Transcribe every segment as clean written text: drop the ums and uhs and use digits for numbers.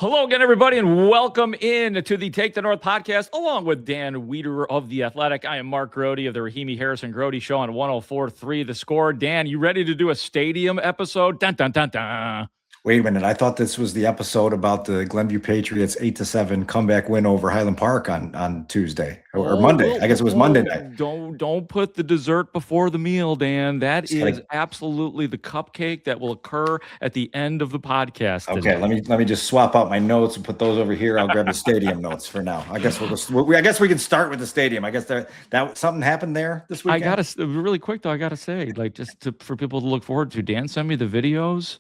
Hello again, everybody, and welcome in to the Take the North podcast, along with Dan Wiederer of The Athletic. I am Mark Grote of the Rahimi Harrison Grote Show on 104.3 The Score. Dan, you ready to do a stadium episode? Dun, dun, dun, dun. Wait a minute. I thought this was the episode about the Glenview Patriots 8-7 comeback win over Highland Park on Tuesday or Monday. I guess it was Monday night. Don't put the dessert before the meal, Dan. That is absolutely the cupcake that will occur at the end of the podcast today. Okay, let me just swap out my notes and put those over here. I'll grab the stadium notes for now. I guess I guess we can start with the stadium. I guess that something happened there this weekend. I gotta really quick though. I gotta say, like, for people to look forward to. Dan sent me the videos.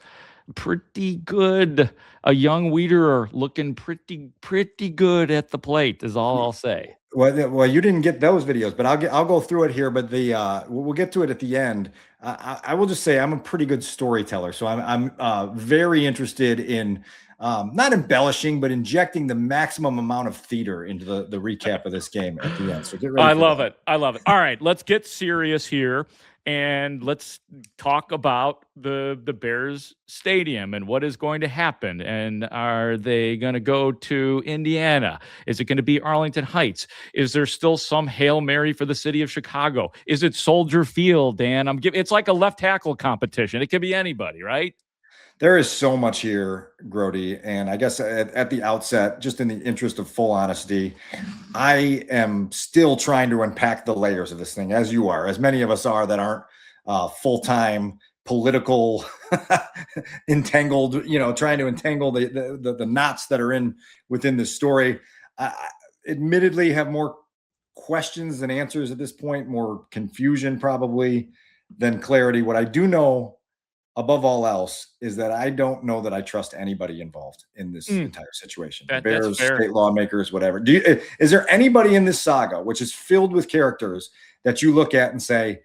Pretty good. A young Wiederer looking pretty good at the plate is all I'll say. Well, you didn't get those videos, but I'll go through it here. But we'll get to it at the end. I will just say I'm a pretty good storyteller, so I'm very interested in not embellishing, but injecting the maximum amount of theater into the recap of this game at the end. So get ready. I love it. All right, let's get serious here. And let's talk about the Bears stadium and what is going to happen. And are they going to go to Indiana? Is it going to be Arlington Heights? Is there still some Hail Mary for the city of Chicago? Is it Soldier Field, Dan? It's like a left tackle competition. It could be anybody, right? There is so much here, Grote, and I guess at the outset, just in the interest of full honesty, I am still trying to unpack the layers of this thing, as you are, as many of us are that aren't full-time political entangled, trying to entangle the knots that are within this story. I admittedly have more questions than answers at this point, more confusion probably than clarity. What I do know above all else is that I don't know that I trust anybody involved in this entire situation. The Bears, state lawmakers, whatever. Is there anybody in this saga, which is filled with characters, that you look at and say,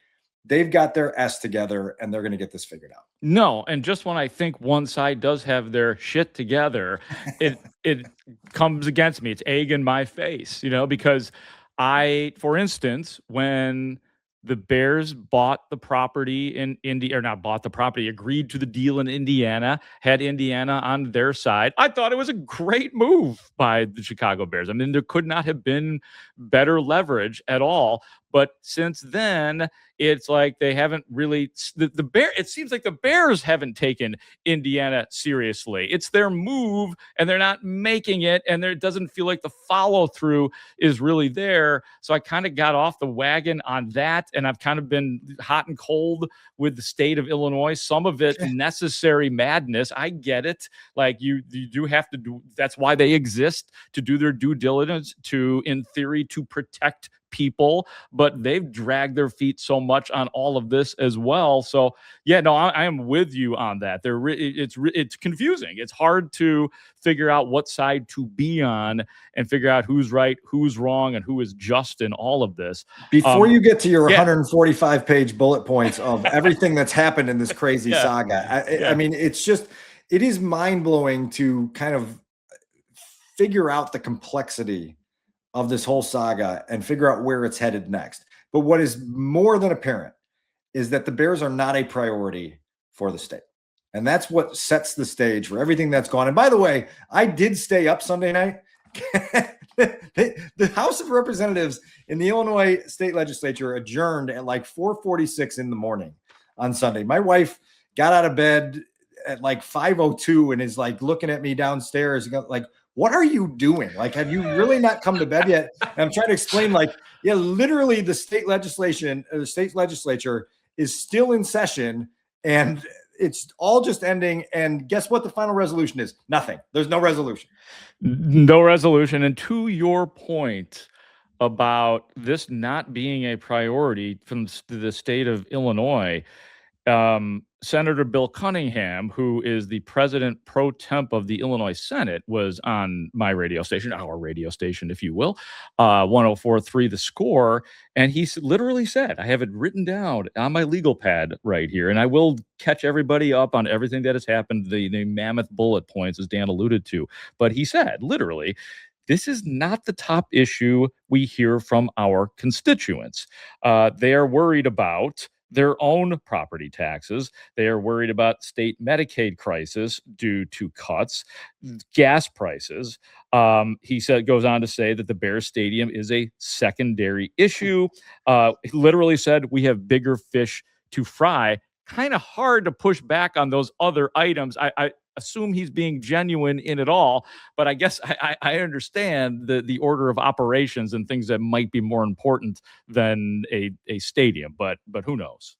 they've got their S together and they're going to get this figured out? No. And just when I think one side does have their shit together, it comes against me. It's egg in my face, because for instance, when the Bears bought the property in India, or not bought the property, agreed to the deal in Indiana, had Indiana on their side. I thought it was a great move by the Chicago Bears. I mean, there could not have been better leverage at all. But since then, it's like they haven't really it seems like the Bears haven't taken Indiana seriously. It's their move and they're not making it, and it doesn't feel like the follow-through is really there. So I kind of got off the wagon on that, and I've kind of been hot and cold with the state of Illinois. Some of it necessary madness. I get it. Like you do have to do, that's why they exist, to do their due diligence, in theory, to protect people, but they've dragged their feet so much on all of this as well. So yeah, no, I am with you on that. It's confusing. It's hard to figure out what side to be on and figure out who's right, who's wrong, and who is just in all of this. Before you get to your 145-page bullet points of everything that's happened in this crazy saga, I mean, it is mind-blowing to kind of figure out the complexity of this whole saga and figure out where it's headed next. But what is more than apparent is that the Bears are not a priority for the state. And that's what sets the stage for everything that's gone. And by the way, I did stay up Sunday night. The House of Representatives in the Illinois state legislature adjourned at like 4:46 in the morning on Sunday. My wife got out of bed at like 5:02 and is like looking at me downstairs like, what are you doing? Like, have you really not come to bed yet? And I'm trying to explain, like, yeah, literally the state legislature is still in session and it's all just ending. And guess what the final resolution is? Nothing. There's no resolution. No resolution. And to your point about this not being a priority from the state of Illinois, Senator Bill Cunningham, who is the president pro temp of the Illinois Senate, was on my radio station, our radio station, if you will, 104.3 The Score. And he literally said, I have it written down on my legal pad right here, and I will catch everybody up on everything that has happened, the mammoth bullet points, as Dan alluded to. But he said, literally, this is not the top issue we hear from our constituents. They are worried about their own property taxes. They are worried about state Medicaid crisis due to cuts, gas prices. He said goes on to say that the Bears Stadium is a secondary issue. He literally said we have bigger fish to fry. Kind of hard to push back on those other items. I assume he's being genuine in it all, but I guess I understand the order of operations and things that might be more important than a stadium, but who knows?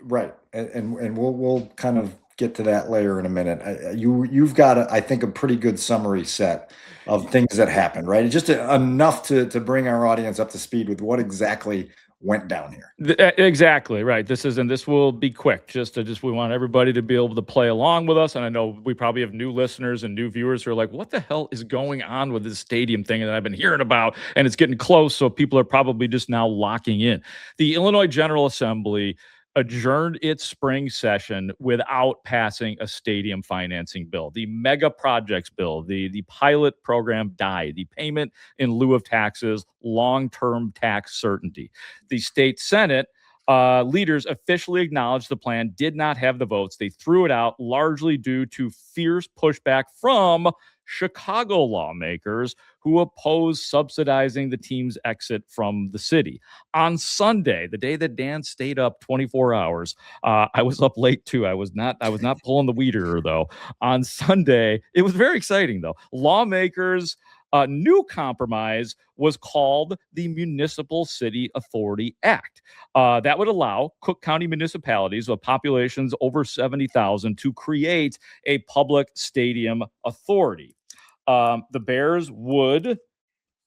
Right, and we'll kind of get to that later in a minute. You've got I think a pretty good summary set of things that happened, right? Just enough to bring our audience up to speed with what exactly went down here. Exactly right. This will be quick. Just we want everybody to be able to play along with us. And I know we probably have new listeners and new viewers who are like, "What the hell is going on with this stadium thing that I've been hearing about?" And it's getting close, so people are probably just now locking in. The Illinois General Assembly adjourned its spring session without passing a stadium financing bill. The mega projects bill, the pilot program died. The payment in lieu of taxes, long-term tax certainty. The state Senate leaders officially acknowledged the plan did not have the votes. They threw it out largely due to fierce pushback from Chicago lawmakers who oppose subsidizing the team's exit from the city. On Sunday, the day that Dan stayed up 24 hours, I was up late too. I was not pulling the weeder though. On Sunday, it was very exciting though. Lawmakers new compromise was called the Municipal City Authority Act. That would allow Cook County municipalities with populations over 70,000 to create a public stadium authority. The Bears would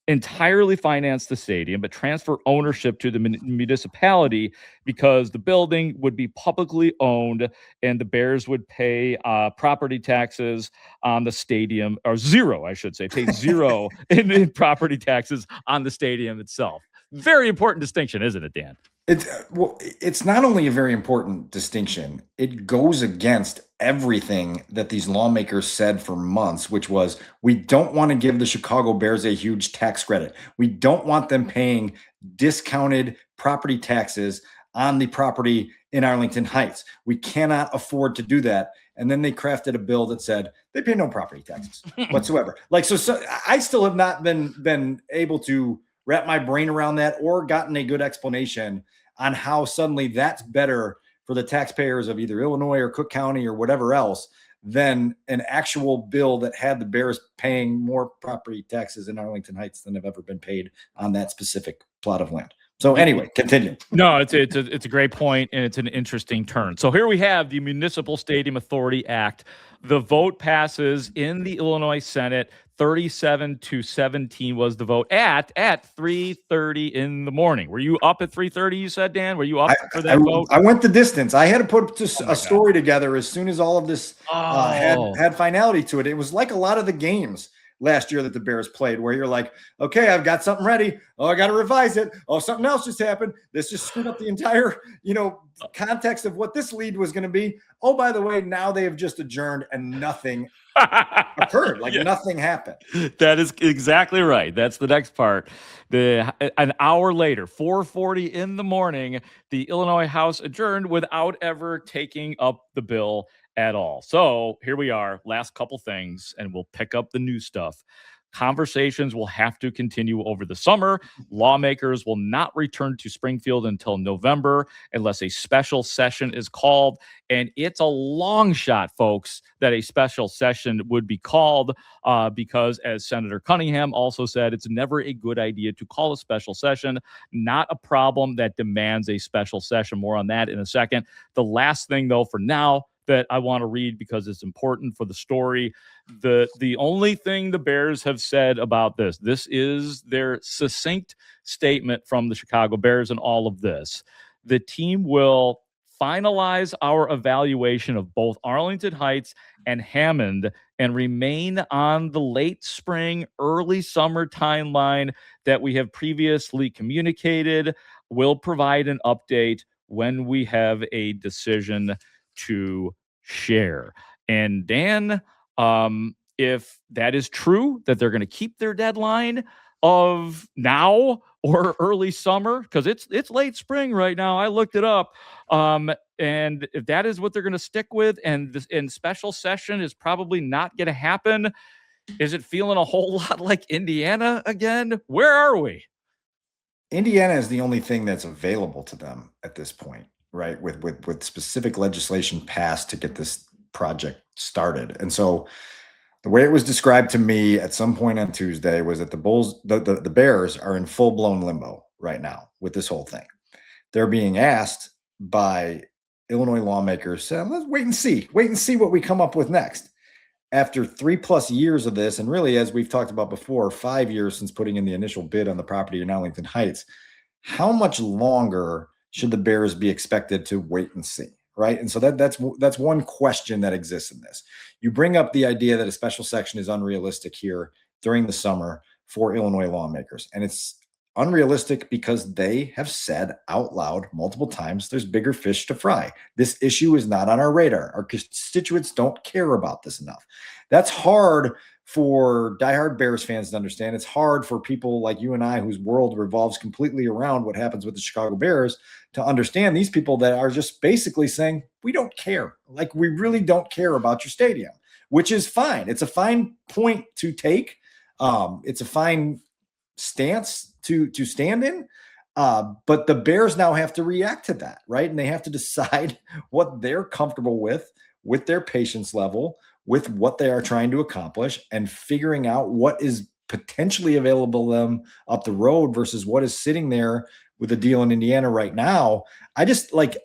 entirely finance the stadium, but transfer ownership to the municipality because the building would be publicly owned and the Bears would pay property taxes on the stadium, or zero, I should say, pay zero in property taxes on the stadium itself. Very important distinction, isn't it, Dan? It's not only a very important distinction, it goes against everything that these lawmakers said for months, which was we don't want to give the Chicago Bears a huge tax credit. We don't want them paying discounted property taxes on the property in Arlington Heights. We cannot afford to do that. And then they crafted a bill that said they pay no property taxes whatsoever. So I still have not been able to wrap my brain around that or gotten a good explanation on how suddenly that's better for the taxpayers of either Illinois or Cook County or whatever else than an actual bill that had the Bears paying more property taxes in Arlington Heights than have ever been paid on that specific plot of land. So anyway, continue. No, it's a great point, and it's an interesting turn. So here we have the Municipal Stadium Authority Act. The vote passes in the Illinois Senate. 37-17 was the vote at 3:30 in the morning. Were you up at 3:30? You said, Dan. Were you up for that vote? I went the distance. I had to put a story together as soon as all of this had finality to it. It was like a lot of the games last year that the Bears played, where you're like, okay, I've got something ready. Oh, I got to revise it. Oh, something else just happened. This just screwed up the entire, context of what this lead was going to be. Oh, by the way, now they have just adjourned and nothing occurred. Nothing happened. That is exactly right. That's the next part. An hour later, 4:40 in the morning, the Illinois House adjourned without ever taking up the bill at all. So here we are, last couple things, and we'll pick up the new stuff. Conversations will have to continue over the summer. Lawmakers will not return to Springfield until November unless a special session is called. And it's a long shot, folks, that a special session would be called because, as Senator Cunningham also said, it's never a good idea to call a special session. Not a problem that demands a special session. More on that in a second. The last thing, though, for now, that I want to read because it's important for the story. The only thing the Bears have said about this is their succinct statement from the Chicago Bears and all of this. The team will finalize our evaluation of both Arlington Heights and Hammond and remain on the late spring, early summer timeline that we have previously communicated. We'll provide an update when we have a decision to share. And Dan, if that is true, that they're going to keep their deadline, of now or early summer, because it's late spring right now. I looked it up. And if that is what they're going to stick with, and this in special session is probably not going to happen, is it feeling a whole lot like Indiana again? Where are we? Indiana is the only thing that's available to them at this point, right? With specific legislation passed to get this project started. And so the way it was described to me at some point on Tuesday was that the Bears are in full-blown limbo right now with this whole thing. They're being asked by Illinois lawmakers, let's wait and see what we come up with next. After 3+ years of this, and really, as we've talked about before, 5 years since putting in the initial bid on the property in Arlington Heights, how much longer should the Bears be expected to wait and see? Right. And so that's one question that exists in this. You bring up the idea that a special section is unrealistic here during the summer for Illinois lawmakers. And it's unrealistic because they have said out loud multiple times there's bigger fish to fry. This issue is not on our radar. Our constituents don't care about this enough. That's hard for diehard Bears fans to understand. It's hard for people like you and I, whose world revolves completely around what happens with the Chicago Bears, to understand these people that are just basically saying, we don't care. Like, we really don't care about your stadium, which is fine. It's a fine point to take. It's a fine stance to stand in. But the Bears now have to react to that, right? And they have to decide what they're comfortable with their patience level, with what they are trying to accomplish, and figuring out what is potentially available to them up the road versus what is sitting there with a deal in Indiana right now. I just like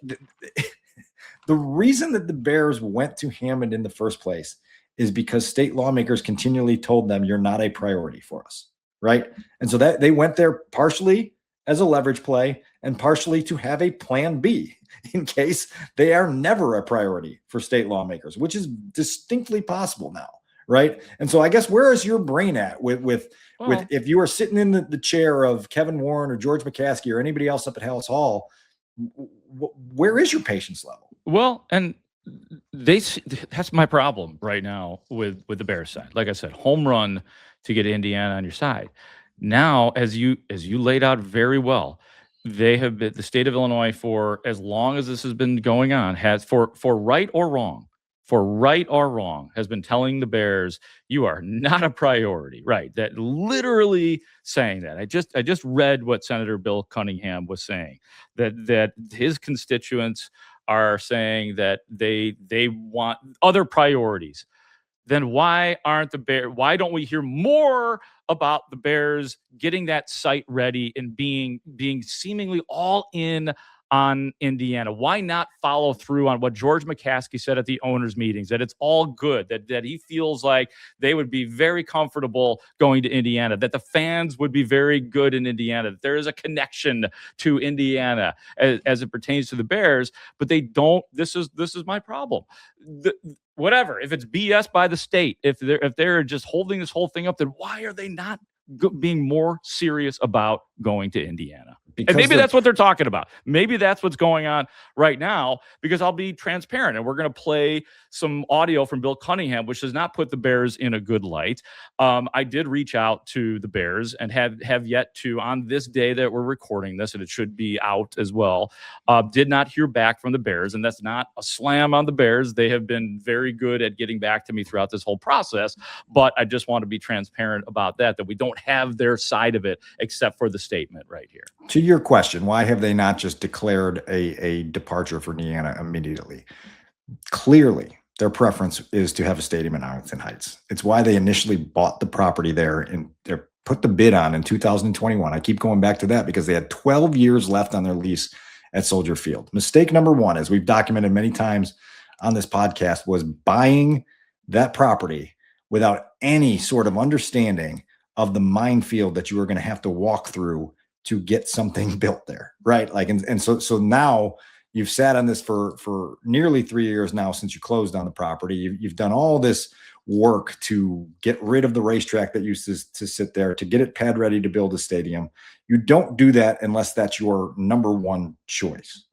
the reason that the Bears went to Hammond in the first place is because state lawmakers continually told them, you're not a priority for us, right? And so that they went there partially as a leverage play and partially to have a plan B in case they are never a priority for state lawmakers, which is distinctly possible now, right? And so I guess, where is your brain at with if you are sitting in the chair of Kevin Warren or George McCaskey or anybody else up at House Hall, where is your patience level? Well, and that's my problem right now with the Bears side. Like I said, home run to get Indiana on your side. Now, as you laid out very well, they have been, the state of Illinois, for as long as this has been going on, has for right or wrong, has been telling the Bears, you are not a priority, right? That literally saying that. I just read what Senator Bill Cunningham was saying, that his constituents are saying that they want other priorities. Then why don't we hear more about the Bears getting that site ready and being seemingly all in on Indiana? Why not follow through on what George McCaskey said at the owners' meetings, that it's all good, that he feels like they would be very comfortable going to Indiana, that the fans would be very good in Indiana, that there is a connection to Indiana as it pertains to the Bears, but they don't. This is my problem. Whatever, if it's BS by the state, if they're just holding this whole thing up, then why are they not being more serious about going to Indiana? Because, and maybe that's what they're talking about. Maybe that's what's going on right now, because I'll be transparent, and we're going to play some audio from Bill Cunningham, which does not put the Bears in a good light. I did reach out to the Bears and have yet to, on this day that we're recording this, and it should be out as well, did not hear back from the Bears. And that's not a slam on the Bears. They have been very good at getting back to me throughout this whole process. But I just want to be transparent about that we don't have their side of it except for the statement right here. To your question, why have they not just declared a departure for Indiana immediately? Clearly, their preference is to have a stadium in Arlington Heights. It's why they initially bought the property there and they put the bid on in 2021. I keep going back to that because they had 12 years left on their lease at Soldier Field. Mistake number one, as we've documented many times on this podcast, was buying that property without any sort of understanding of the minefield that you were going to have to walk through to get something built there, right? Like, and so now you've sat on this for nearly 3 years now since you closed on the property. You've done all this work to get rid of the racetrack that used to sit there, to get it pad ready to build a stadium. You don't do that unless that's your number one choice.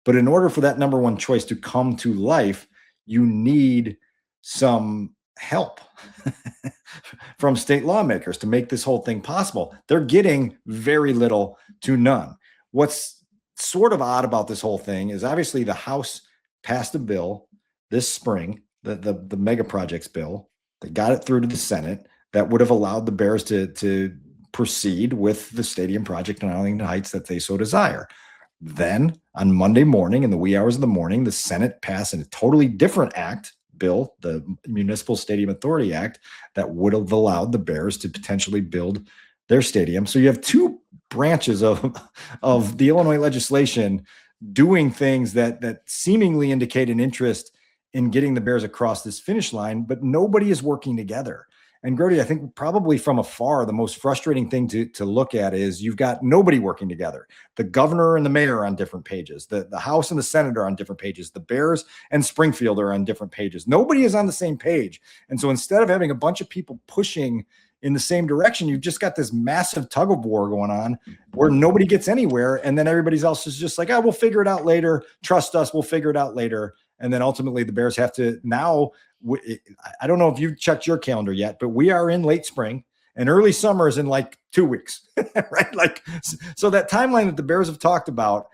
But in order for that number one choice to come to life, you need some help. from state lawmakers to make this whole thing possible. They're getting very little to none. What's sort of odd about this whole thing is obviously the House passed a bill this spring, the mega projects bill, that got it through to the Senate that would have allowed the Bears to proceed with the stadium project in Arlington Heights that they so desire. Then on Monday morning, in the wee hours of the morning, the Senate passed a totally different bill, the Municipal Stadium Authority Act, that would have allowed the Bears to potentially build their stadium. So you have two branches of the Illinois legislation doing things that seemingly indicate an interest in getting the Bears across this finish line, but nobody is working together. And Grote, I think probably from afar, the most frustrating thing to look at is you've got nobody working together. The governor and the mayor are on different pages. The House and the Senate are on different pages. The Bears and Springfield are on different pages. Nobody is on the same page. And so instead of having a bunch of people pushing in the same direction, you've just got this massive tug of war going on where nobody gets anywhere. And then everybody else is just like, oh, we'll figure it out later. Trust us. We'll figure it out later. And then ultimately the Bears have to now, I don't know if you've checked your calendar yet, but we are in late spring and early summer is in like 2 weeks, right? Like, so that timeline that the Bears have talked about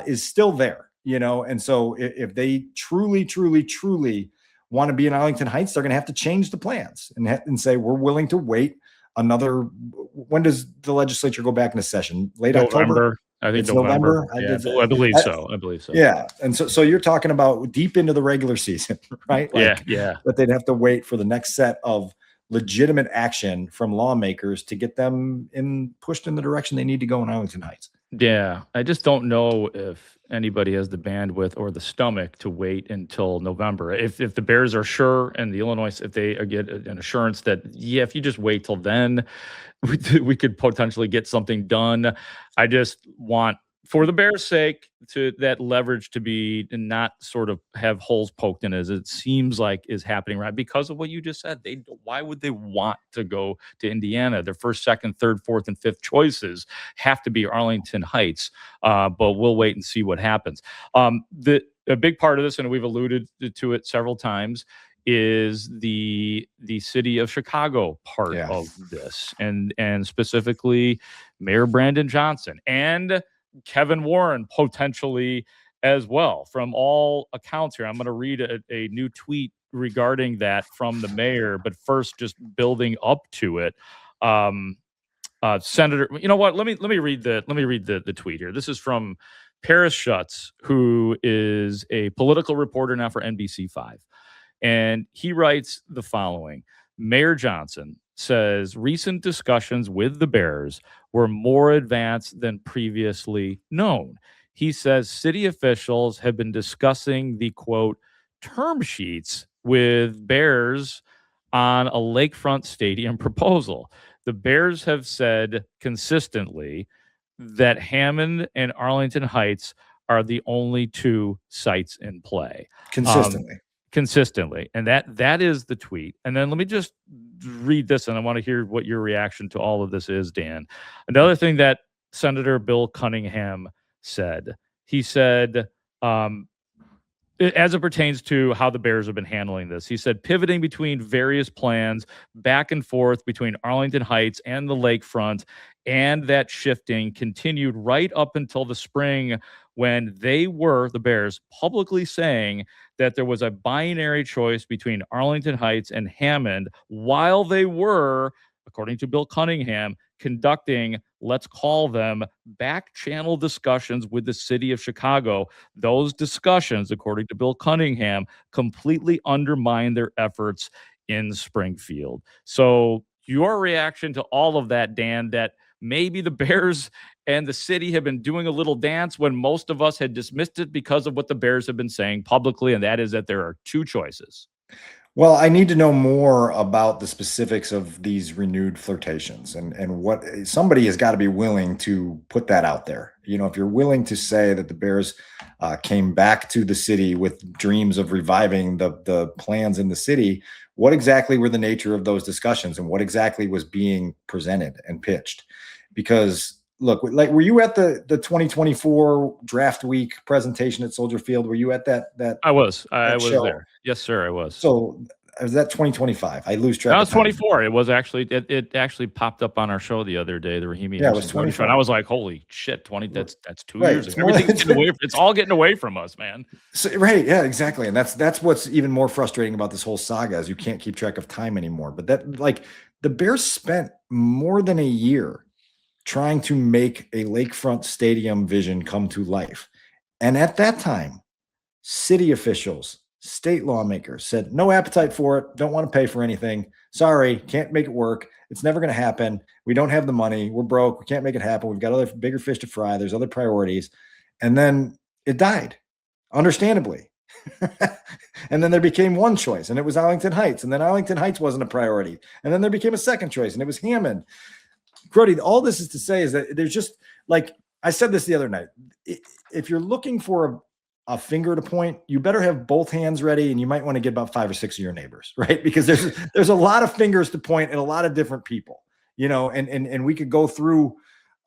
is still there, you know? And so if they truly want to be in Arlington Heights, they're going to have to change the plans and say, we're willing to wait another, when does the legislature go back into session? Late October? I think November. Yeah, I believe so. Yeah. And so you're talking about deep into the regular season, right? Like, yeah. But they'd have to wait for the next set of legitimate action from lawmakers to get them pushed in the direction they need to go in Arlington Heights. Yeah. I just don't know if anybody has the bandwidth or the stomach to wait until November. If the Bears are sure, and the Illinois, if they get an assurance that, yeah, if you just wait till then, we could potentially get something done. I just want, for the Bears' sake, to that leverage to be and not sort of have holes poked in as it seems like is happening, right? Because of what you just said. Why would they want to go to Indiana? Their first, second, third, fourth, and fifth choices have to be Arlington Heights. But we'll wait and see what happens. A big part of this, and we've alluded to it several times, is the city of Chicago part of this, and specifically Mayor Brandon Johnson and Kevin Warren potentially as well. From all accounts here, I'm going to read a new tweet regarding that from the mayor, but first just building up to it. Senator, you know what? Let me read the tweet here. This is from Paris Schutz, who is a political reporter now for NBC5. And he writes the following: Mayor Johnson says recent discussions with the Bears were more advanced than previously known. He says city officials have been discussing the, quote, term sheets with Bears on a lakefront stadium proposal. The Bears have said consistently that Hammond and Arlington Heights are the only two sites in play. Consistently. And that is the tweet. And then let me just read this, and I want to hear what your reaction to all of this is, Dan. Another thing that Senator Bill Cunningham said, he said, as it pertains to how the Bears have been handling this, he said, pivoting between various plans back and forth between Arlington Heights and the lakefront, and that shifting continued right up until the spring, when they were, the Bears, publicly saying that there was a binary choice between Arlington Heights and Hammond, while they were, according to Bill Cunningham, conducting, let's call them, back channel discussions with the city of Chicago. Those discussions, according to Bill Cunningham, completely undermine their efforts in Springfield. So your reaction to all of that, Dan, that maybe the Bears and the city have been doing a little dance when most of us had dismissed it because of what the Bears have been saying publicly, and that is that there are two choices. Well, I need to know more about the specifics of these renewed flirtations, and what somebody has got to be willing to put that out there. You know, if you're willing to say that the Bears came back to the city with dreams of reviving the plans in the city, what exactly were the nature of those discussions, and what exactly was being presented and pitched? Because look, like, were you at the 2024 draft week presentation at Soldier Field? Were you at that? I was there. Yes, sir, I was. So was that 2025? I lose track That of was time. 24. It was actually it actually popped up on our show the other day, the Rahimi Yeah, it was and Grote show, 24. and I was like, "Holy shit, 20! That's 2 years It's ago. more than Everything's getting away. It's all getting away from us, man." so, right. Yeah, exactly. And that's what's even more frustrating about this whole saga is you can't keep track of time anymore. But that like the Bears spent more than a year trying to make a lakefront stadium vision come to life. And at that time, city officials, state lawmakers said, no appetite for it, don't want to pay for anything. Sorry, can't make it work. It's never going to happen. We don't have the money. We're broke. We can't make it happen. We've got other bigger fish to fry. There's other priorities. And then it died, understandably. And then there became one choice, and it was Arlington Heights. And then Arlington Heights wasn't a priority. And then there became a second choice, and it was Hammond. Grote, all this is to say is that there's just like I said this the other night. If you're looking for a finger to point, you better have both hands ready, and you might want to get about 5 or 6 of your neighbors, right? Because there's a lot of fingers to point at a lot of different people, and we could go through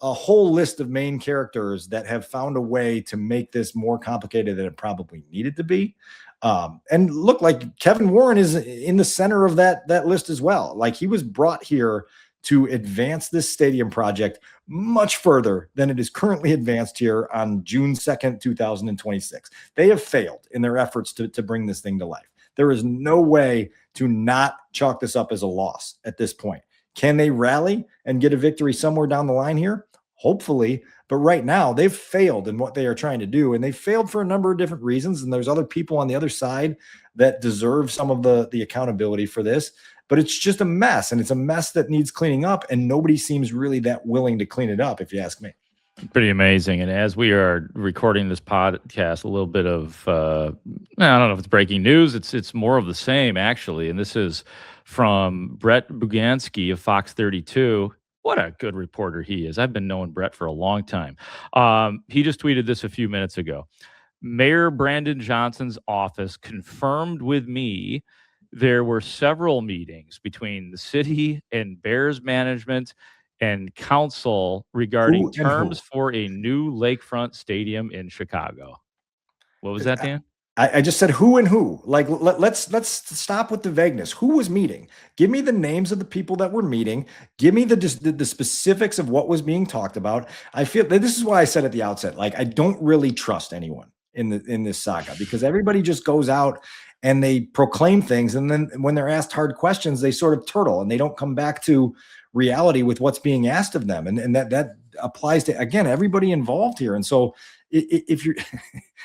a whole list of main characters that have found a way to make this more complicated than it probably needed to be. And look, like Kevin Warren is in the center of that list as well. Like he was brought here to advance this stadium project much further than it is currently advanced here on June 2nd, 2026. They have failed in their efforts to bring this thing to life. There is no way to not chalk this up as a loss at this point. Can they rally and get a victory somewhere down the line here? Hopefully. But right now, they've failed in what they are trying to do, and they failed for a number of different reasons. And there's other people on the other side that deserve some of the accountability for this. But it's just a mess, and it's a mess that needs cleaning up, and nobody seems really that willing to clean it up, if you ask me. Pretty amazing. And as we are recording this podcast, a little bit of I don't know if it's breaking news. It's more of the same, actually. And this is from Brett Bugansky of Fox 32. What a good reporter he is. I've been knowing Brett for a long time. He just tweeted this a few minutes ago. Mayor Brandon Johnson's office confirmed with me there were several meetings between the city and Bears management and council regarding terms for a new lakefront stadium in Chicago. What was that, Dan? I just said who and who. Like let's stop with the vagueness. Who was meeting? Give me the names of the people that were meeting. Give me the specifics of what was being talked about. I feel that this is why I said at the outset, like I don't really trust anyone in this saga because everybody just goes out and they proclaim things, and then when they're asked hard questions, they sort of turtle and they don't come back to reality with what's being asked of them, and that applies to again everybody involved here. And so if you're,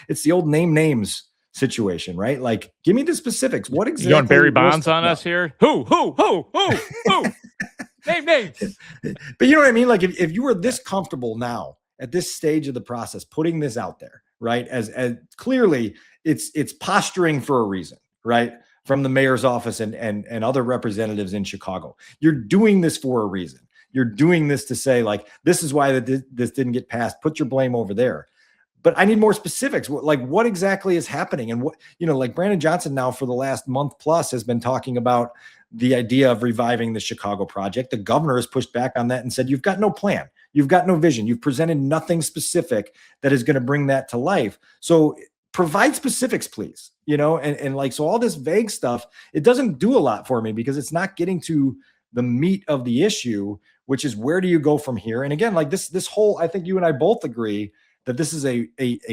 it's the old names situation, right? Like, give me the specifics. What exactly? You going Barry Bonds on us here? Who? Name names. But you know what I mean? Like, if you were this comfortable now at this stage of the process, putting this out there, right? As clearly it's posturing for a reason, right? From the mayor's office and other representatives in Chicago. You're doing this for a reason. You're doing this to say, like, this is why this didn't get passed. Put your blame over there. But I need more specifics. Like, what exactly is happening? And what, like Brandon Johnson now for the last month plus has been talking about the idea of reviving the Chicago project. The governor has pushed back on that and said, you've got no plan. You've got no vision. You've presented nothing specific that is going to bring that to life. So provide specifics, please. And like, so all this vague stuff, it doesn't do a lot for me because it's not getting to the meat of the issue, which is where do you go from here? And again, like this whole, I think you and I both agree that this is a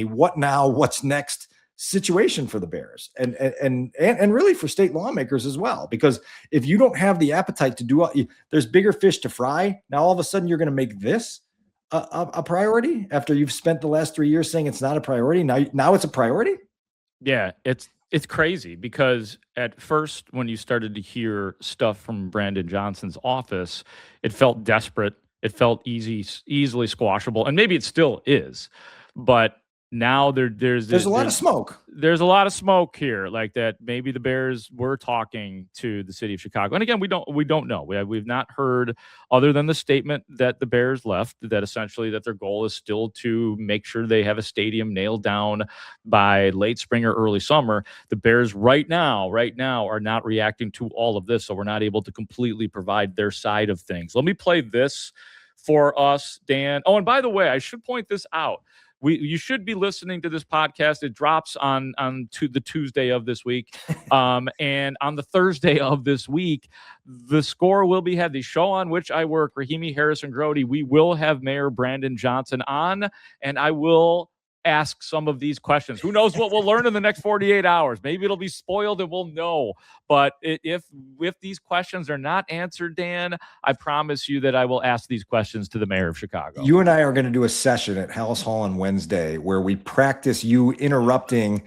what now, what's next situation for the Bears and really for state lawmakers as well. Because if you don't have the appetite to do, there's bigger fish to fry. Now, all of a sudden you're going to make this a priority after you've spent the last 3 years saying it's not a priority. Now it's a priority. Yeah, it's crazy because at first when you started to hear stuff from Brandon Johnson's office, it felt desperate. It felt easily squashable, and maybe it still is. But now there's a lot of smoke. There's a lot of smoke here, like that. Maybe the Bears were talking to the city of Chicago, and again, we don't know. We've not heard other than the statement that the Bears left that essentially that their goal is still to make sure they have a stadium nailed down by late spring or early summer. The Bears right now are not reacting to all of this, so we're not able to completely provide their side of things. Let me play this for us, Dan. Oh, and by the way, I should point this out. you should be listening to this podcast. It drops on to the Tuesday of this week, and on the Thursday of this week, the score will be had. The show on which I work, Rahimi, Harris, and Grote. We will have Mayor Brandon Johnson on, and I will ask some of these questions. Who knows what we'll learn in the next 48 hours? Maybe it'll be spoiled and we'll know. But if these questions are not answered, Dan, I promise you that I will ask these questions to the mayor of Chicago. You and I are going to do a session at Haugh on Wednesday where we practice you interrupting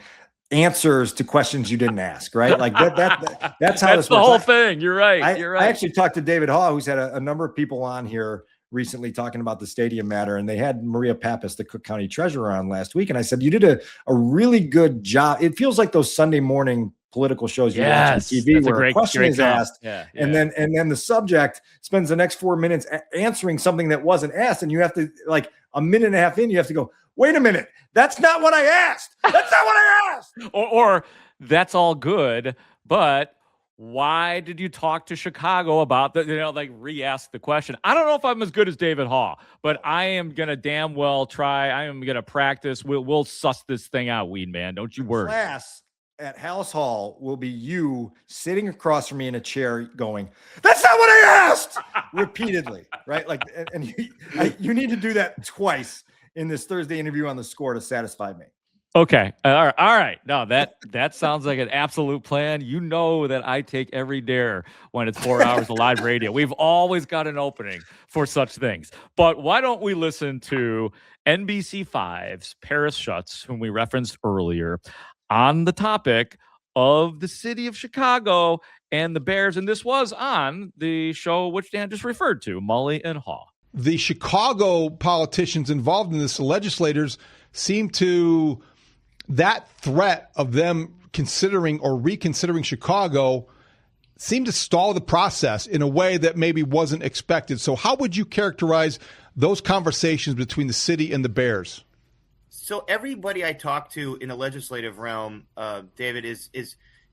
answers to questions you didn't ask, right? Like that's how that's the whole thing. You're right. You're right. I actually talked to David Haugh, who's had a number of people on here recently talking about the stadium matter, and they had Maria Pappas, the Cook County treasurer, on last week. And I said, you did a really good job. It feels like those Sunday morning political shows you watch on TV where a question is asked, and then the subject spends the next 4 minutes answering something that wasn't asked. And you have to, like, a minute and a half in, you have to go, wait a minute, that's not what I asked. That's not what I asked. or that's all good, but why did you talk to Chicago about that? Re-ask the question. I don't know if I'm as good as David Haugh, but I am going to damn well try. I am going to practice. We'll suss this thing out, Weed Man. Don't you worry. Class at Haugh will be you sitting across from me in a chair going, that's not what I asked, repeatedly, right? Like, and you need to do that twice in this Thursday interview on the Score to satisfy me. Okay. All right. No, that sounds like an absolute plan. You know that I take every dare when it's 4 hours of live radio. We've always got an opening for such things. But why don't we listen to NBC5's Paris Schutz, whom we referenced earlier, on the topic of the city of Chicago and the Bears. And this was on the show which Dan just referred to, Mully and Haugh. The Chicago politicians involved in this, the legislators, seem to... that threat of them considering or reconsidering Chicago seemed to stall the process in a way that maybe wasn't expected. So how would you characterize those conversations between the city and the Bears? So everybody I talked to in the legislative realm, David, is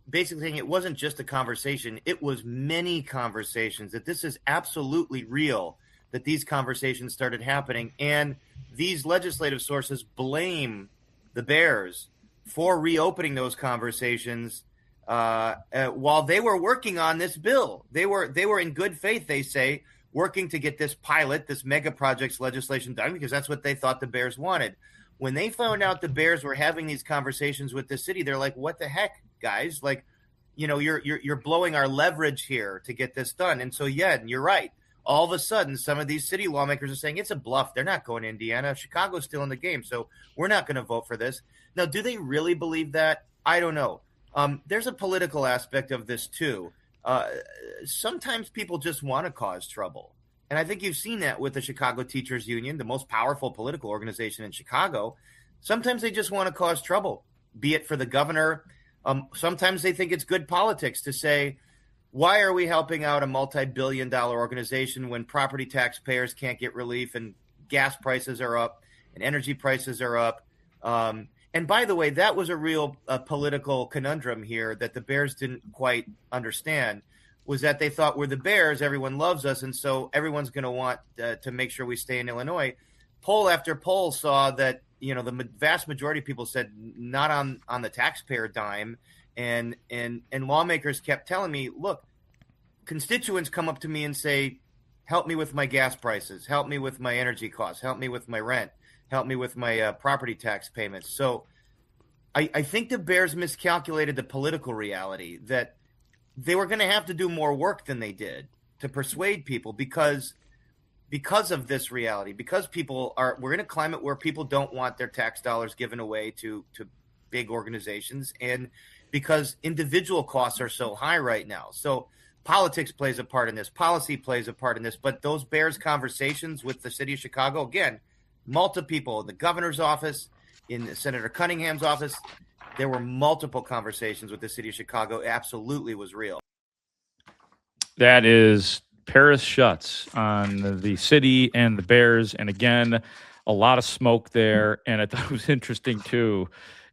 basically saying it wasn't just a conversation. It was many conversations, that this is absolutely real, that these conversations started happening. And these legislative sources blame the Bears for reopening those conversations while they were working on this bill. They were in good faith, they say, working to get this pilot, this mega projects legislation done, because that's what they thought the Bears wanted. When they found out the Bears were having these conversations with the city, they're like, what the heck, guys? Like, you're blowing our leverage here to get this done. And so, yeah, you're right. All of a sudden, some of these city lawmakers are saying it's a bluff. They're not going to Indiana. Chicago's still in the game, so we're not going to vote for this. Now, do they really believe that? I don't know. There's a political aspect of this, too. Sometimes people just want to cause trouble. And I think you've seen that with the Chicago Teachers Union, the most powerful political organization in Chicago. Sometimes they just want to cause trouble, be it for the governor. Sometimes they think it's good politics to say, why are we helping out a multi-billion-dollar organization when property taxpayers can't get relief and gas prices are up and energy prices are up? And by the way, that was a real political conundrum here that the Bears didn't quite understand, was that they thought we're the Bears, everyone loves us, and so everyone's going to want to make sure we stay in Illinois. Poll after poll saw that, the vast majority of people said not on the taxpayer dime. And lawmakers kept telling me, look, constituents come up to me and say, help me with my gas prices, help me with my energy costs, help me with my rent, help me with my property tax payments. So I think the Bears miscalculated the political reality that they were going to have to do more work than they did to persuade people because of this reality, because we're in a climate where people don't want their tax dollars given away to big organizations, and because individual costs are so high right now. So politics plays a part in this, policy plays a part in this, but those Bears conversations with the city of Chicago, again, multiple people in the governor's office, in Senator Cunningham's office, there were multiple conversations with the city of Chicago. It absolutely was real. That is Paris Schutz on the city and the Bears. And again, a lot of smoke there. And I thought it was interesting too.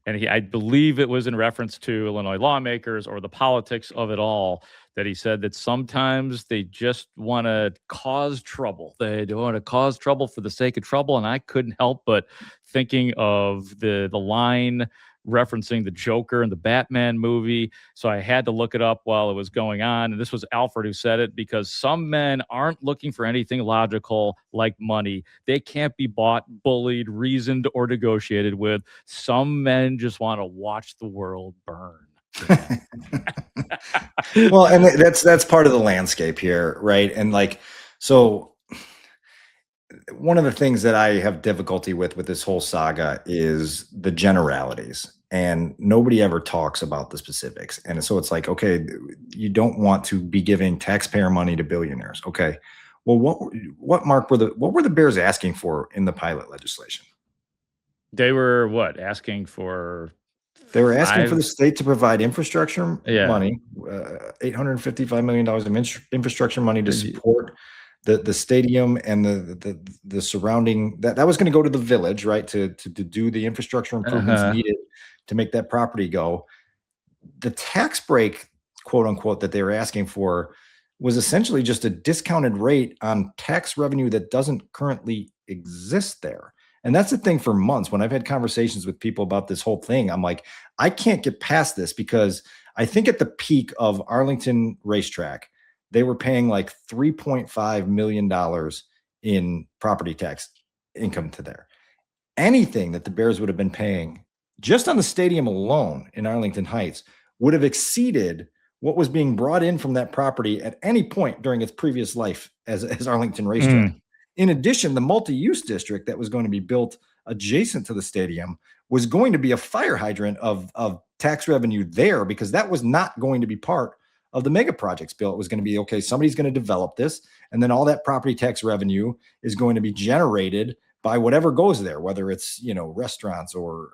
And I believe it was in reference to Illinois lawmakers or the politics of it all, that he said that sometimes they just want to cause trouble. They don't want to cause trouble for the sake of trouble. And I couldn't help but thinking of the line referencing the Joker in the Batman movie. So I had to look it up while it was going on. And this was Alfred who said it, because some men aren't looking for anything logical like money. They can't be bought, bullied, reasoned, or negotiated with. Some men just want to watch the world burn. Well, and that's part of the landscape here, right? And like, so one of the things that I have difficulty with this whole saga is the generalities, and nobody ever talks about the specifics. And so it's like, okay, you don't want to be giving taxpayer money to billionaires. Okay. Well, what were the Bears asking for in the pilot legislation? They were what, asking for? They were asking for the state to provide infrastructure money, $855 million of infrastructure money to support the stadium and the surrounding. That was going to go to the village, right? To do the infrastructure improvements needed to make that property go. The tax break, quote unquote, that they were asking for was essentially just a discounted rate on tax revenue that doesn't currently exist there. And that's the thing for months. When I've had conversations with people about this whole thing, I'm like, I can't get past this, because I think at the peak of Arlington Racetrack, they were paying like $3.5 million in property tax income to there. Anything that the Bears would have been paying just on the stadium alone in Arlington Heights would have exceeded what was being brought in from that property at any point during its previous life as Arlington Racetrack. In addition, the multi-use district that was going to be built adjacent to the stadium was going to be a fire hydrant of tax revenue there, because that was not going to be part of the mega projects bill. It was going to be, okay, somebody's going to develop this, and then all that property tax revenue is going to be generated by whatever goes there, whether it's, restaurants or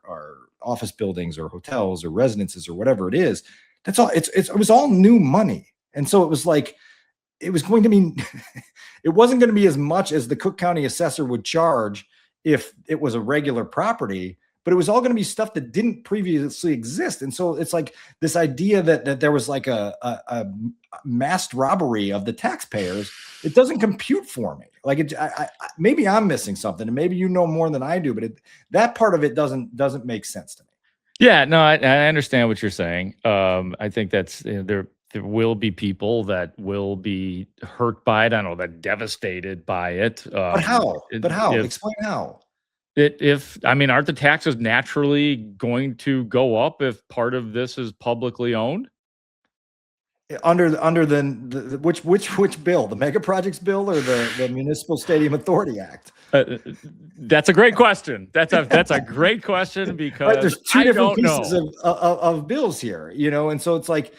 office buildings or hotels or residences or whatever it is. That's all. It was all new money. And so it was like, it was going to be, it wasn't going to be as much as the Cook County assessor would charge if it was a regular property, but it was all going to be stuff that didn't previously exist. And so it's like this idea that there was like a masked robbery of the taxpayers. It doesn't compute for me. Like maybe I'm missing something, and maybe you know more than I do, but that part of it doesn't make sense to me. Yeah, no, I understand what you're saying. I think that's there will be people that will be hurt by it. I don't know, that devastated by it. But how? Explain how. Aren't the taxes naturally going to go up if part of this is publicly owned? Under the which bill, the mega projects bill or the Municipal Stadium Authority Act? That's a great question. That's a great question, because there's two different pieces of bills here, and so it's like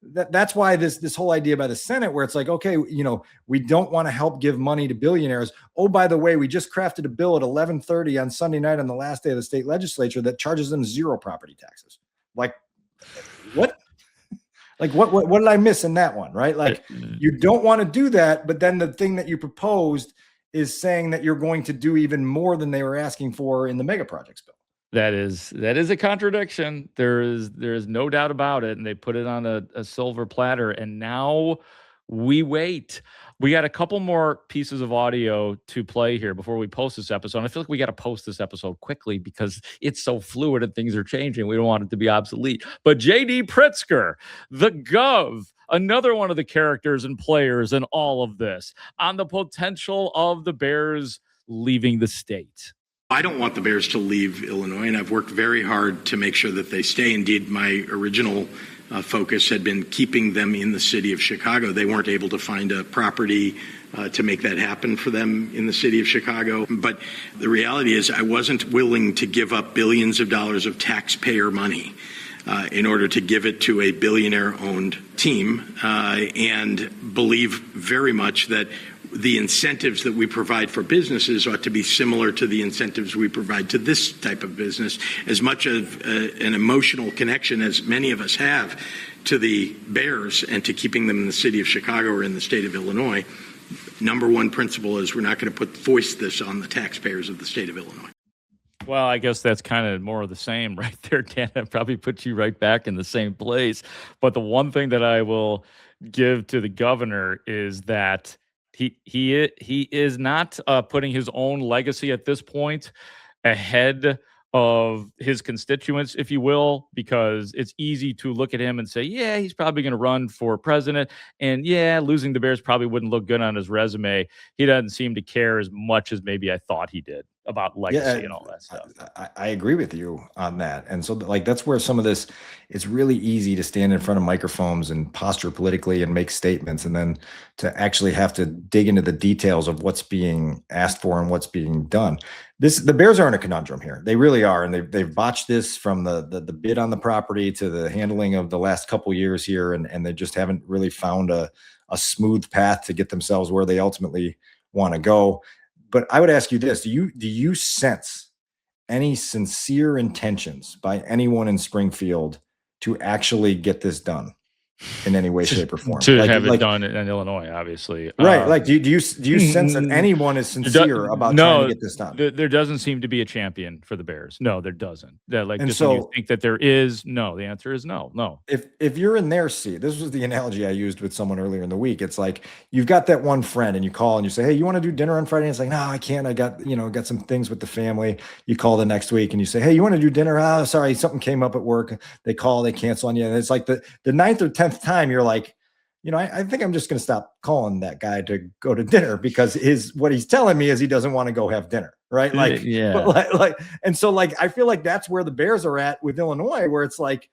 that's why this whole idea by the Senate, where it's like, okay, we don't want to help give money to billionaires. Oh, by the way, we just crafted a bill at 11:30 on Sunday night on the last day of the state legislature that charges them zero property taxes. Like, what? Like, what did I miss in that one, right? Like, you don't want to do that, but then the thing that you proposed is saying that you're going to do even more than they were asking for in the mega projects bill. That is a contradiction. There is no doubt about it, and they put it on a silver platter, and now we wait. We got a couple more pieces of audio to play here before we post this episode. And I feel like we got to post this episode quickly because it's so fluid and things are changing. We don't want it to be obsolete. But J.D. Pritzker, the Gov, another one of the characters and players in all of this, on the potential of the Bears leaving the state. I don't want the Bears to leave Illinois, and I've worked very hard to make sure that they stay. Indeed, my original focus had been keeping them in the city of Chicago. They weren't able to find a property to make that happen for them in the city of Chicago. But the reality is I wasn't willing to give up billions of dollars of taxpayer money in order to give it to a billionaire-owned team, and believe very much that the incentives that we provide for businesses ought to be similar to the incentives we provide to this type of business. As much of an emotional connection as many of us have to the Bears and to keeping them in the city of Chicago or in the state of Illinois, number one principle is we're not going to foist this on the taxpayers of the state of Illinois. Well, I guess that's kind of more of the same right there, Dan. That probably puts you right back in the same place. But the one thing that I will give to the governor is that he is not putting his own legacy at this point ahead of his constituents, if you will, because it's easy to look at him and say, yeah, he's probably going to run for president. And yeah, losing the Bears probably wouldn't look good on his resume. He doesn't seem to care as much as maybe I thought he did about legacy and all that stuff. I agree with you on that. And so like, that's where some of this, it's really easy to stand in front of microphones and posture politically and make statements, and then to actually have to dig into the details of what's being asked for and what's being done. The Bears are in a conundrum here. They really are. And they've botched this from the bid on the property to the handling of the last couple years here. And they just haven't really found a smooth path to get themselves where they ultimately want to go. But I would ask you this: do you sense any sincere intentions by anyone in Springfield to actually get this done in any way, shape, or form? To have it done in Illinois, obviously. Right. Like, do you sense that anyone is sincere about trying to get this done? There doesn't seem to be a champion for the Bears. No, there doesn't. Like, and just so, when you think that there is, no, the answer is no. If you're in their seat, this was the analogy I used with someone earlier in the week. It's like, you've got that one friend and you call and you say, hey, you want to do dinner on Friday? And it's like, no, I can't. I got some things with the family. You call the next week and you say, hey, you want to do dinner? Oh, sorry, something came up at work. They call, they cancel on you. And it's like the 9th or 10th time you're like, I think I'm just going to stop calling that guy to go to dinner, because what he's telling me is he doesn't want to go have dinner. Right. Like, yeah. And so like, I feel like that's where the Bears are at with Illinois, where it's like,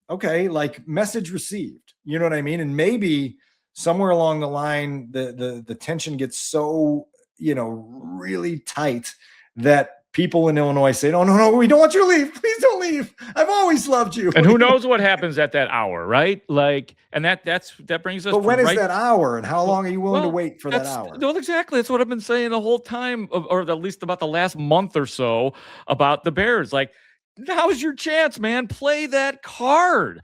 okay, like, message received, you know what I mean? And maybe somewhere along the line, the tension gets so, really tight that people in Illinois say, no, we don't want you to leave. Please don't leave. I've always loved you. And who knows what happens at that hour, right? Like, and that brings us. But when is that hour, and how long are you willing to wait for that hour? Well, exactly. That's what I've been saying the whole time, or at least about the last month or so, about the Bears. Like, now's your chance, man. Play that card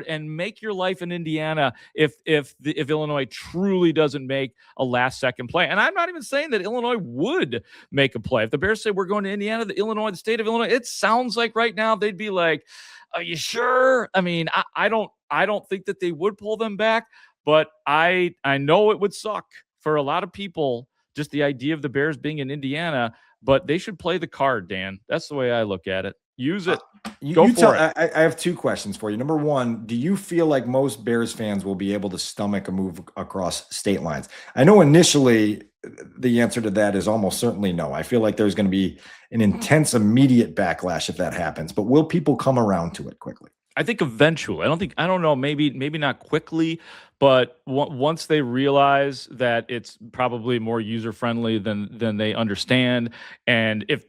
and make your life in Indiana if Illinois truly doesn't make a last second play. And I'm not even saying that Illinois would make a play. If the Bears say we're going to Indiana, the state of Illinois, it sounds like right now they'd be like, are you sure? I mean, I don't think that they would pull them back, but I know it would suck for a lot of people, just the idea of the Bears being in Indiana. But they should play the card, Dan. That's the way I look at it. Use it. Go for it. I have 2 questions for you. Number one, do you feel like most Bears fans will be able to stomach a move across state lines? I know initially the answer to that is almost certainly no. I feel like there's going to be an intense, immediate backlash if that happens. But will people come around to it quickly? I think eventually. I don't know, maybe not quickly, but once they realize that it's probably more user friendly than they understand, and if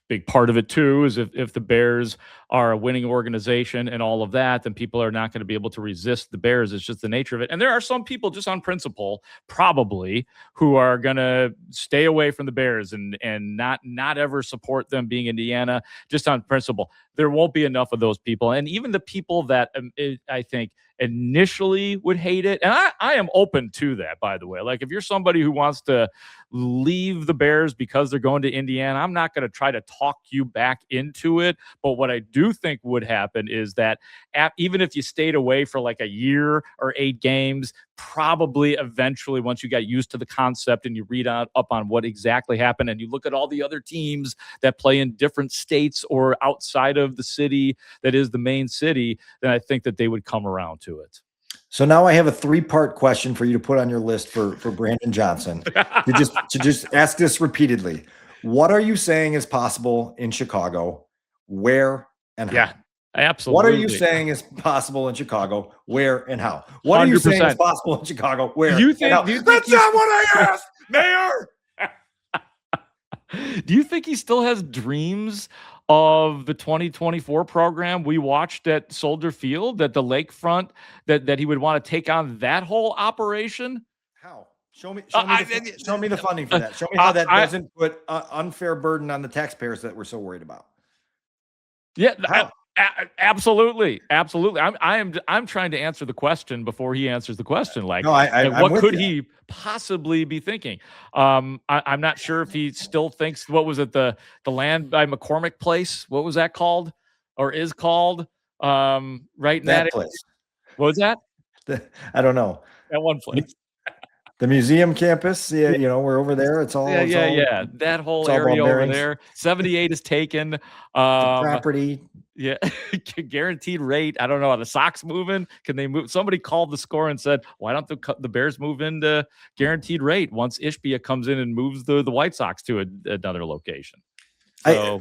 big part of it too is if the Bears are a winning organization and all of that, then people are not going to be able to resist the Bears. It's just the nature of it. And there are some people just on principle probably who are going to stay away from the Bears and not ever support them being Indiana, just on principle. There won't be enough of those people. And even the people that I think initially would hate it. And I am open to that, by the way. Like, if you're somebody who wants to leave the Bears because they're going to Indiana, I'm not going to try to talk you back into it. But what I do think would happen is that even if you stayed away for like a year or 8 games, probably eventually, once you got used to the concept and you read up on what exactly happened and you look at all the other teams that play in different states or outside of the city that is the main city, then I think that they would come around to it. So now I have a 3-part question for you to put on your list for Brandon Johnson to just ask this repeatedly. What are you saying is possible in Chicago? Where and how? Yeah, absolutely. What are you saying is possible in Chicago? Where and how? What 100%. Are you saying is possible in Chicago? Where? Do you think that's not what I asked, Mayor? Do you think he still has dreams of the 2024 program we watched at Soldier Field, at the lakefront, that he would want to take on that whole operation? How? Show me the funding for that. Show me how that doesn't put unfair burden on the taxpayers that we're so worried about. Yeah, absolutely. I'm trying to answer the question before he answers the question. Like, what could he possibly be thinking? I'm not sure if he still thinks, what was it, the land by McCormick Place? What was that called, or is called? Right in that place. What was that? I don't know. At one place. The museum campus, yeah, Yeah. you know, we're over there. It's all, Yeah. That whole it's all ball area over bearings. there. 78 is taken. The property. Yeah, guaranteed rate. I don't know. Are the Sox moving? Can they move? Somebody called the score and said, "Why don't the Bears move into guaranteed rate once Ishbia comes in and moves the White Sox to another location?" So,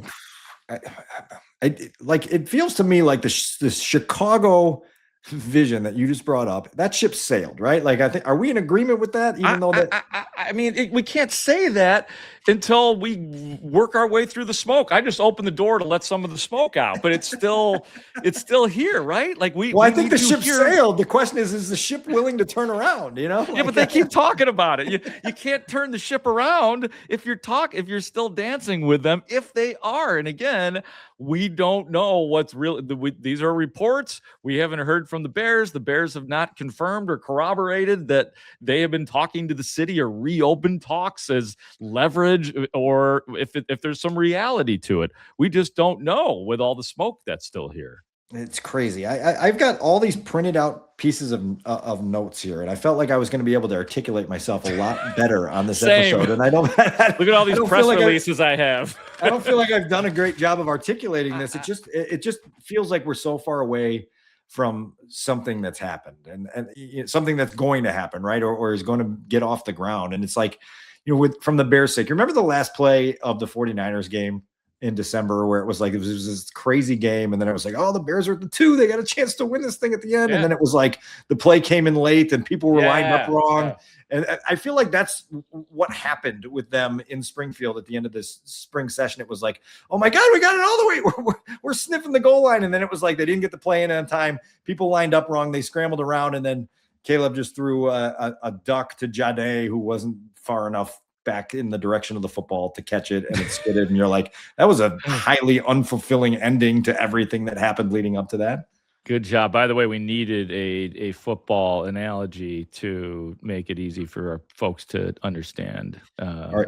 like, it feels to me like the Chicago vision that you just brought up, that ship sailed, right? Like, I think, are we in agreement with that? Even though that, I mean, we can't say that until we work our way through the smoke. I just opened the door to let some of the smoke out, but it's still here, right? Like I think the ship sailed. The question is the ship willing to turn around? You know? Yeah, but they keep talking about it. You can't turn the ship around if you're still dancing with them, if they are. And again, we don't know what's real. These are reports. We haven't heard from the Bears. The Bears have not confirmed or corroborated that they have been talking to the city or reopened talks as leverage, or if there's some reality to it. We just don't know with all the smoke that's still here. It's crazy. I've got all these printed out pieces of notes here, and I felt like I was going to be able to articulate myself a lot better on this episode. And I don't look at all these press releases I have. I don't feel like I've done a great job of articulating this. It just feels like we're so far away from something that's happened and something that's going to happen, right? Or is going to get off the ground. And it's like, you know, from the Bears' sake, you remember the last play of the 49ers game in December where it was like, it was this crazy game. And then it was like, oh, the Bears are at the 2, they got a chance to win this thing at the end. Yeah. And then it was like the play came in late and people were lined up wrong. Yeah. And I feel like that's what happened with them in Springfield at the end of this spring session. It was like, oh my God, we got it all the way. We're sniffing the goal line. And then it was like, they didn't get the play in on time. People lined up wrong. They scrambled around. And then Caleb just threw a duck to Jade, who wasn't far enough back in the direction of the football to catch it, and it skidded. And you're like, that was a highly unfulfilling ending to everything that happened leading up to that. Good job. By the way, we needed a football analogy to make it easy for our folks to understand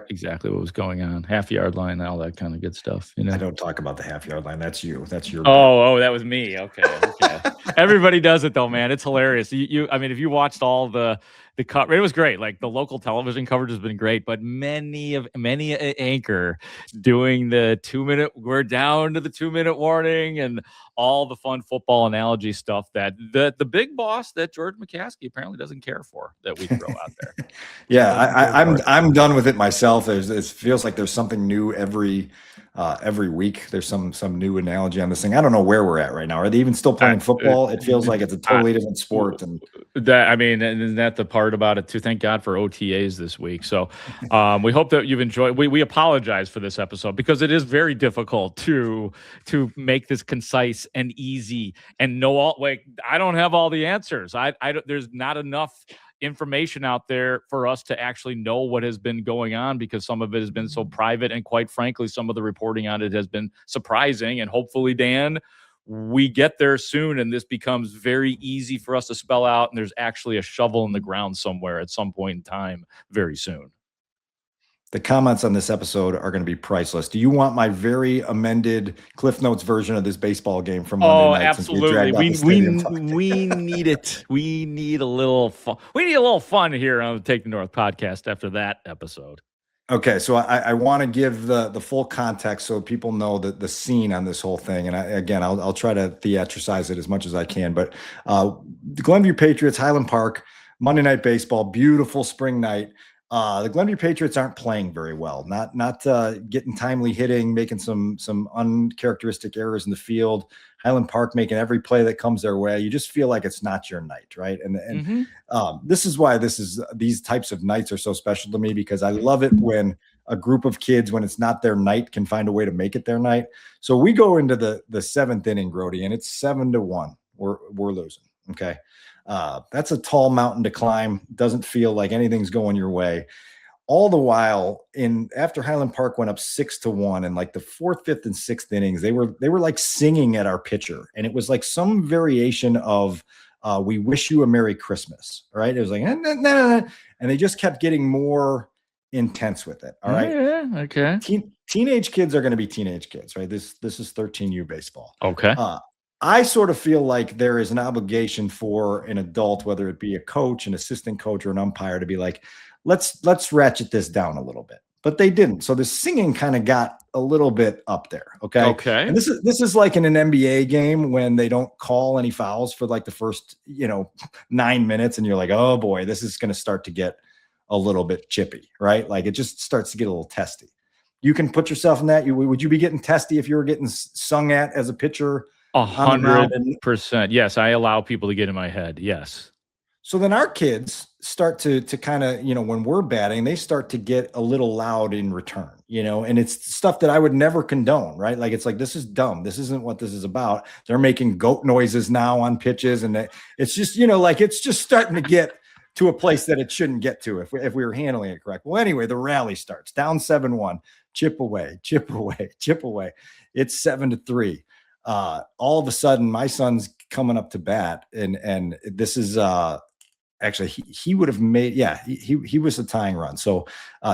exactly what was going on. Half-yard line, all that kind of good stuff. You know, I don't talk about the half-yard line. That's you. That's your. Oh, that was me. Okay. Everybody does it though, man. It's hilarious. I mean, if you watched all the cut, it was great. Like the local television coverage has been great, but many anchor doing the 2-minute, we're down to the 2-minute warning and all the fun football analogy stuff that the big boss that George McCaskey apparently doesn't care for that we throw out there. Yeah, I'm done with it myself. It feels like there's something new every week. There's some new analogy on this thing. I don't know where we're at right now. Are they even still playing football? It feels like it's a totally different sport. And isn't that the part about it too? Thank God for OTAs this week. So we hope that you've enjoyed. We apologize for this episode because it is very difficult to make this concise and easy and know all. Like, I don't have all the answers. There's not enough information out there for us to actually know what has been going on because some of it has been so private, and quite frankly, some of the reporting on it has been surprising. And hopefully, Dan, we get there soon and this becomes very easy for us to spell out, and there's actually a shovel in the ground somewhere at some point in time very soon. The comments on this episode are going to be priceless. Do you want my very amended Cliff Notes version of this baseball game from Monday night? Absolutely. We need it. We need a little fun. We need a little fun here on the Take the North podcast after that episode. Okay, so I want to give the full context so people know the scene on this whole thing. And I'll try to theatricize it as much as I can. But the Glenview Patriots, Highland Park, Monday Night Baseball, beautiful spring night. The Glenview Patriots aren't playing very well, not getting timely hitting, making some uncharacteristic errors in the field. Highland Park making every play that comes their way. You just feel like it's not your night, right? And this is why these types of nights are so special to me, because I love it when a group of kids, when it's not their night, can find a way to make it their night. So we go into the 7th inning, Grote, and it's 7-1. We're losing. Okay. That's a tall mountain to climb. Doesn't feel like anything's going your way. All the while, after Highland Park went up 6-1, and like the 4th, 5th, and 6th innings, they were like singing at our pitcher, and it was like some variation of "We wish you a Merry Christmas." Right? It was like, nah, and they just kept getting more intense with it. All right. Yeah. Okay. Teenage kids are going to be teenage kids, right? This is 13U baseball. Okay. I sort of feel like there is an obligation for an adult, whether it be a coach, an assistant coach, or an umpire, to be like, let's ratchet this down a little bit. But they didn't. So the singing kind of got a little bit up there. Okay. Okay. And this is like in an NBA game when they don't call any fouls for like the first, 9 minutes, and you're like, oh boy, this is going to start to get a little bit chippy, right? Like it just starts to get a little testy. You can put yourself in that. Would you be getting testy if you were getting sung at as a pitcher? 100%. Yes, I allow people to get in my head. Yes. So then our kids start to kind of, when we're batting, they start to get a little loud in return, and it's stuff that I would never condone, right? Like, it's like, this is dumb. This isn't what this is about. They're making goat noises now on pitches. And it's just, like, it's just starting to get to a place that it shouldn't get to if we were handling it correct. Well, anyway, the rally starts down 7-1, chip away, chip away, chip away. It's 7-3. All of a sudden my son's coming up to bat, and this is, actually, he would have made, he was a tying run. So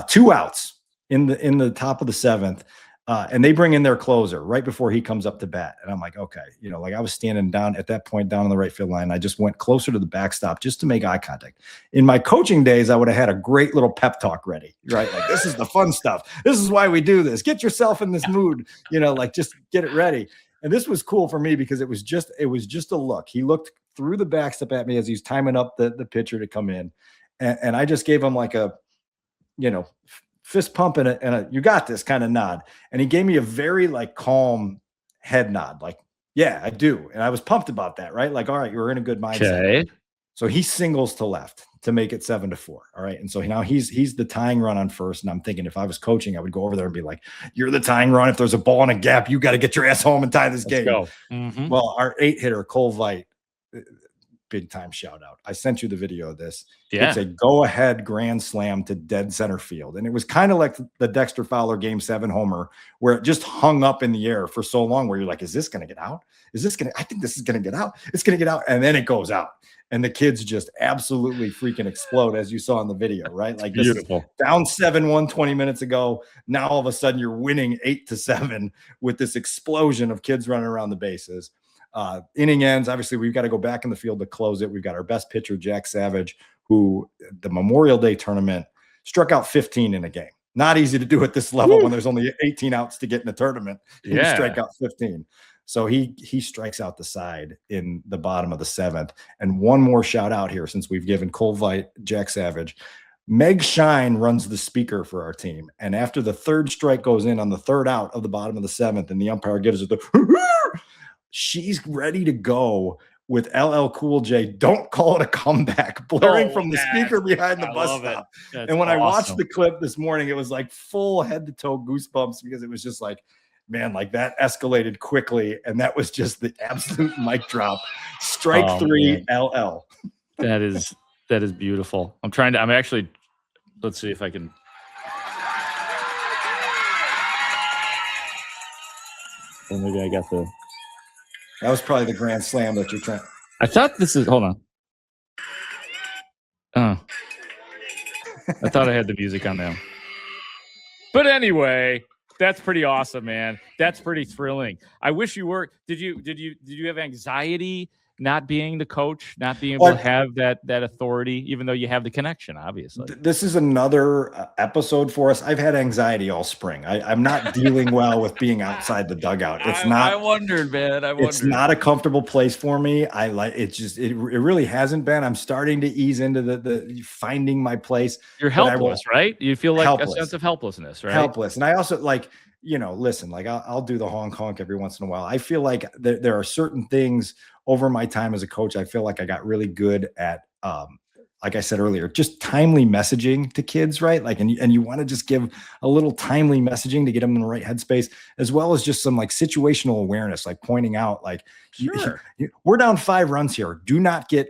2 outs in the top of the 7th, and they bring in their closer right before he comes up to bat. And I'm like, okay, like I was standing down at that point down on the right field line. I just went closer to the backstop just to make eye contact. In my coaching days, I would have had a great little pep talk ready, right? Like, this is the fun stuff. This is why we do this. Get yourself in this mood, like, just get it ready. And this was cool for me because it was just a look. He looked through the backstop at me as he's timing up the pitcher to come in. And I just gave him like a, fist pump and a you got this kind of nod. And he gave me a very like calm head nod. Like, yeah, I do. And I was pumped about that, right? Like, all right, you're in a good mindset. Okay. So he singles to left to make it 7-4. All right. And so now he's the tying run on first. And I'm thinking, if I was coaching, I would go over there and be like, you're the tying run. If there's a ball in a gap, you got to get your ass home and tie this game. Go. Mm-hmm. Well, our 8-hitter, Cole Veit, big time shout out. I sent you the video of this. Yeah. It's a go ahead grand slam to dead center field. And it was kind of like the Dexter Fowler Game 7 homer, where it just hung up in the air for so long, where you're like, is this going to get out? I think this is going to get out. It's going to get out. And then it goes out. And the kids just absolutely freaking explode, as you saw in the video, right? Like, this beautiful. Down 7-1 20 minutes ago. Now all of a sudden you're winning 8-7 with this explosion of kids running around the bases. Inning ends. Obviously, we've got to go back in the field to close it. We've got our best pitcher, Jack Savage, who the Memorial Day tournament struck out 15 in a game. Not easy to do at this level when there's only 18 outs to get in the tournament. You strike out 15. So he strikes out the side in the bottom of the 7th. And one more shout out here, since we've given Cole Veit, Jack Savage. Meg Shine runs the speaker for our team. And after the 3rd strike goes in on the 3rd out of the bottom of the 7th, and the umpire gives it she's ready to go with LL Cool J, Don't Call It a Comeback, blaring from the speaker behind the bus stop. And when I watched the clip this morning, it was like full head to toe goosebumps, because it was just like, man, like, that escalated quickly. And that was just the absolute mic drop. Strike 3, man. LL. That is beautiful. I'm actually, let's see if I can. Or maybe I got the. That was probably the grand slam that you're trying. I thought this is, hold on. Oh. I thought I had the music on now. But anyway, that's pretty awesome, man. That's pretty thrilling. I wish you were. Did you have anxiety not being the coach, not being able to have that authority, even though you have the connection, obviously? This is another episode for us. I've had anxiety all spring. I'm not dealing well with being outside the dugout. It's not. I wondered, man. It's not a comfortable place for me. It really hasn't been. I'm starting to ease into the finding my place. You're helpless, right? You feel like a sense of helplessness, right? Helpless. And I also listen, like, I'll do the honk every once in a while. I feel like there are certain things over my time as a coach. I feel like I got really good at, like I said earlier, just timely messaging to kids, right? Like, and you want to just give a little timely messaging to get them in the right headspace, as well as just some like situational awareness, like pointing out, like, we're down 5 runs here. Do not get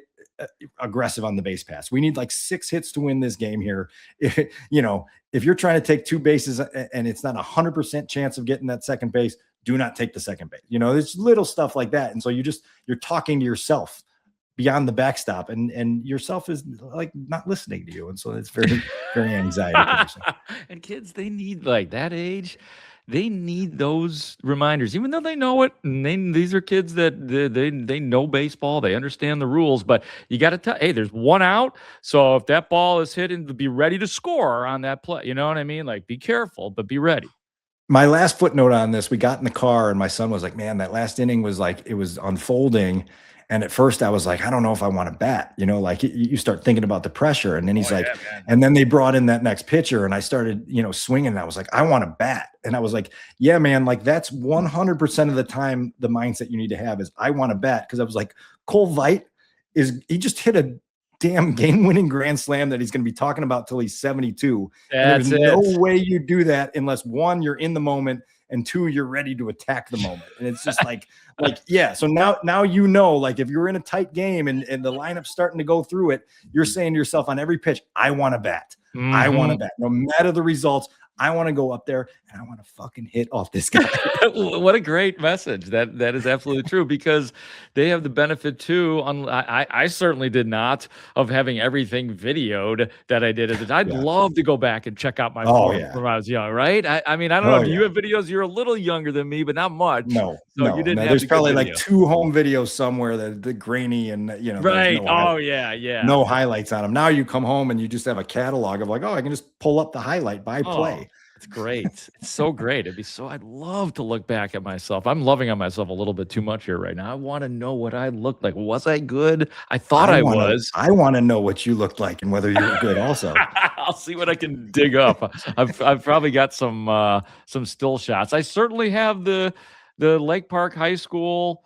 aggressive on the base pass. We need like 6 hits to win this game here. If you're trying to take 2 bases and it's not 100% chance of getting that second base, do not take the second base. There's little stuff like that. And so you're talking to yourself beyond the backstop, and yourself is like not listening to you. And so it's very, very anxiety producing. And kids, they need, like, that age, they need those reminders, even though they know it. And these are kids that they know baseball, they understand the rules. But you got to tell, hey, there's one out, so if that ball is hitting, to be ready to score on that play. You know what I mean? Like, be careful, but be ready. My last footnote on this: we got in the car, and my son was like, "Man, that last inning was like it was unfolding." And at first I was like, I don't know if I want to bat, like you start thinking about the pressure. And then he's like, and then they brought in that next pitcher and I started, swinging. And I was like, I want to bat. And I was like, yeah, man, like that's 100% of the time the mindset you need to have is I want to bat. Cause I was like, Cole Veit he just hit a damn game-winning grand slam that he's going to be talking about till he's 72. And there's no way you do that unless one, you're in the moment, and two, you're ready to attack the moment. And it's just like, yeah. So now like if you're in a tight game and the lineup's starting to go through it, you're saying to yourself on every pitch, I want to bat. Mm-hmm. I want to bat. No matter the results, I want to go up there and I want to fucking hit off this guy. What a great message. That is absolutely true, because they have the benefit too. I certainly did not, of having everything videoed that I did. I'd love to go back and check out my form when I was young, right? I mean, I don't know. Do you have videos? You're a little younger than me, but not much. No, so you didn't have there's probably like 2 home videos somewhere that the grainy and right. No no highlights highlights on them. Now you come home and you just have a catalog of like, I can just pull up the highlight by play. It's great. It's so great. I'd love to look back at myself. I'm loving on myself a little bit too much here right now. I want to know what I looked like. Was I good? I thought I was. I want to know what you looked like and whether you were good also. I'll see what I can dig up. I've probably got some still shots. I certainly have the Lake Park High School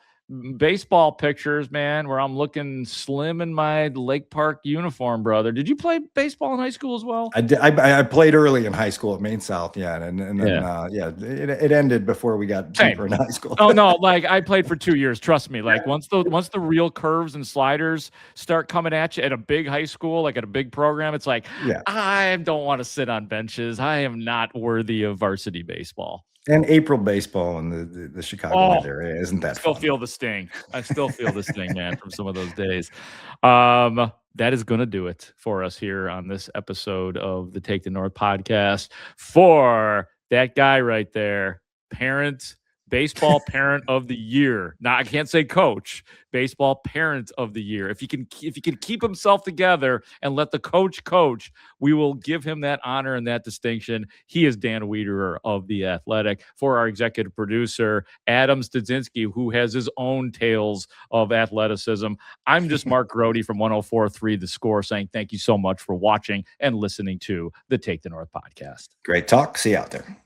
baseball pictures, man, where I'm looking slim in my Lake Park uniform, brother. Did you play baseball in high school as well? I did. I played early in high school at Maine South, and then it ended before we got deeper in high school. Oh no, like I played for 2 years. Trust me. Like once the real curves and sliders start coming at you at a big high school, like at a big program, it's like I don't want to sit on benches. I am not worthy of varsity baseball. And April baseball in the Chicago area isn't that fun? I still feel the sting. I still feel the sting, man, from some of those days. That is going to do it for us here on this episode of the Take the North podcast. For that guy right there, baseball parent of the year. Now I can't say coach, baseball parent of the year. If he can keep himself together and let the coach, we will give him that honor and that distinction. He is Dan Wiederer of The Athletic. For our executive producer, Adam Studzinski, who has his own tales of athleticism, I'm just Mark Grote from 104.3 The Score, saying thank you so much for watching and listening to the Take the North podcast. Great talk. See you out there.